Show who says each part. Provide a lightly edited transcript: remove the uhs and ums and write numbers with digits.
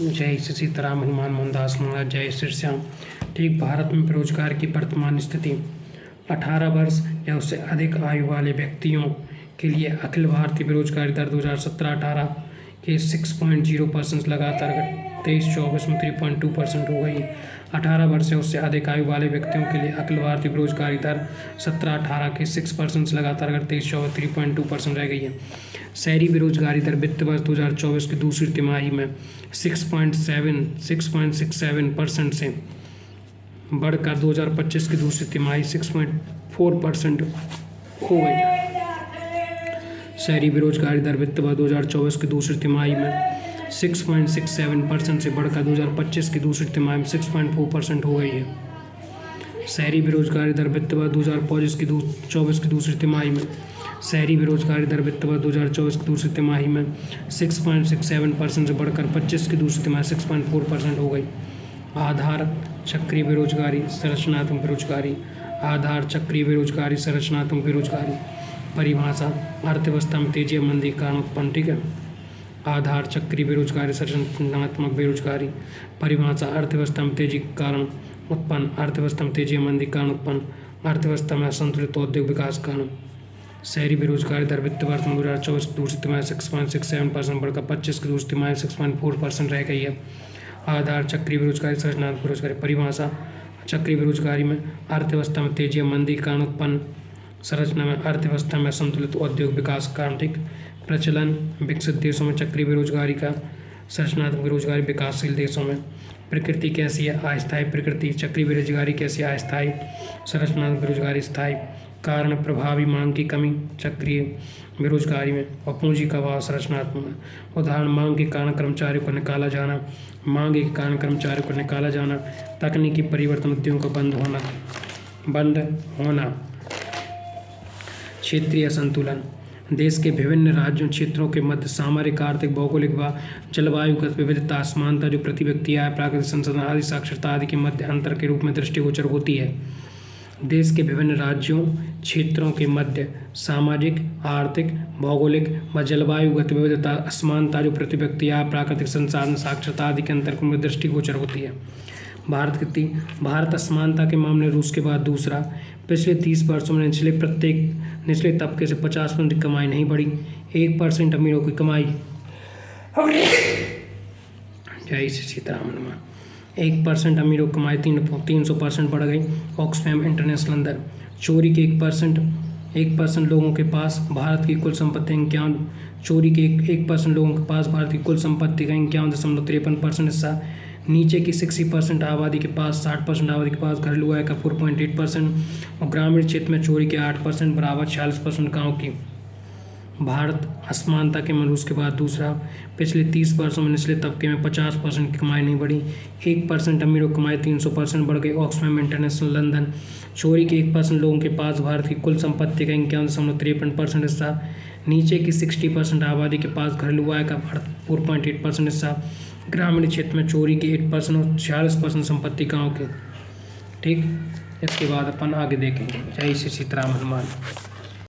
Speaker 1: जय श्री सीताराम, हनुमान मोहनदास महाराज, जय श्री श्याम। ठीक, भारत में बेरोजगार की वर्तमान स्थिति। 18 वर्ष या उससे अधिक आयु वाले व्यक्तियों के लिए अखिल भारतीय बेरोजगारी दर 2017-18 के 6.0% लगातार 23-24 में 3.2% हो गई है। 18 वर्ष या उससे अधिक आयु वाले व्यक्तियों के लिए अखिल भारतीय बेरोजगारी दर 17-18 के 6% से लगातार 23-24 3.2% रह गई है। शहरी बेरोजगारी दर वित्त वर्ष 2024 की दूसरी तिमाही में 6.67% से बढ़कर 2025 की दूसरी तिमाही 6.4% हो गई है। शहरी बेरोजगारी दर वित्त वर्ष 2024 की दूसरी तिमाही में 6.67% से बढ़कर 2025 की दूसरी तिमाही में 6.4% हो गई है। शहरी बेरोजगारी दर वित्त वर्ष 2024 की दूसरी तिमाही में शहरी बेरोजगारी दर वित्त वर्ष 2024 की दूसरी तिमाही में 6.67% से बढ़कर 25 की दूसरी तिमाही 6.4% हो गई। आधार चक्रीय बेरोजगारी, संरचनात्मक बेरोजगारी। आधार चक्रीय बेरोजगारी, संरचनात्मक बेरोजगारी। परिभाषा: अर्थव्यवस्था में तेजी या मंदी के कारण उत्पन्न। ठीक है, आधार चक्रीय बेरोजगारी, संरचनात्मक बेरोजगारी। परिभाषा: अर्थव्यवस्था में तेजी के कारण उत्पन्न, अर्थव्यवस्था में तेजी या मंदी के कारण उत्पन्न, अर्थव्यवस्था में असंतुलित औद्योगिक विकास के कारण। शहरी बेरोजगारी दर वित्त वर्ष 2024 की दूसरी तिमाही 6.67% बढ़कर 25 की दूसरी तिमाही 6.4% रह गई है। आधार चक्रीय बेरोजगारी, संरचनात्मक बेरोजगारी। परिभाषा: चक्रीय बेरोजगारी में अर्थव्यवस्था में तेजी या मंदी के कारण उत्पन्न, संरचना में अर्थव्यवस्था में असंतुलित औद्योगिक विकास के कारण। ठीक, प्रचलन: विकसित देशों में चक्रीय बेरोजगारी का, संरचनात्मक बेरोजगारी विकासशील देशों में। प्रकृति कैसी है? अस्थायी प्रकृति। चक्रीय बेरोजगारी कैसी है? अस्थायी। संरचनात्मक बेरोजगारी स्थायी। कारण: प्रभावी मांग की कमी चक्रीय बेरोजगारी में और पूंजी का अभाव संरचनात्मक में। उदाहरण: मांग के कारण कर्मचारियों को निकाला जाना, मांग के कारण कर्मचारियों को निकाला जाना। तकनीकी परिवर्तन, उद्योगों का बंद होना। क्षेत्रीय असंतुलन: देश के विभिन्न राज्यों क्षेत्रों के मध्य सामरिक, आर्थिक, भौगोलिक व जलवायुगत विविधता, असमानता जो प्रति व्यक्ति आय, प्राकृतिक संसाधन आदि, साक्षरता आदि के मध्य अंतर के रूप में दृष्टिगोचर होती है। देश के विभिन्न राज्यों क्षेत्रों के मध्य सामाजिक, आर्थिक, भौगोलिक व जलवायुगत विविधता, असमानता जो प्रति व्यक्ति आय, प्राकृतिक संसाधन, साक्षरता आदि के अंतर में दृष्टिगोचर होती है। भारत असमानता के मामले में रूस के बाद दूसरा। पिछले 30 वर्षों में निचले तबके से 50% की कमाई नहीं बढ़ी। 1% अमीरों की कमाई, जय श्री सीताराम हनुमान, 1% अमीरों की कमाई 300% बढ़ गई। ऑक्सफैम इंटरनेशनल अंदर चोरी के 1% लोगों के पास भारत की कुल संपत्ति 1% लोगों के पास भारत की कुल संपत्ति का 51.53% हिस्सा। नीचे की 60% आबादी के पास, 60% आबादी के पास घरेलू आय का 4.8% और ग्रामीण क्षेत्र में चोरी के 8% बराबर 46% गाँव की। भारत असमानता के में रूस के बाद दूसरा। पिछले 30 वर्षों में निचले तबके में 50% की कमाई नहीं बढ़ी। 1% अमीरों की कमाई 300% बढ़ गई। ऑक्सफैम इंटरनेशनल लंदन चोरी के 1% लोगों के पास भारत की कुल संपत्ति का 51.53% हिस्सा। नीचे की 60% आबादी के पास घरेलू आय का 4.8% हिस्सा। ग्रामीण क्षेत्र में चोरी के 8% और 46% संपत्ति गाँव के। ठीक, इसके बाद अपन आगे देखेंगे। जय श्री सीताराम हनुमान।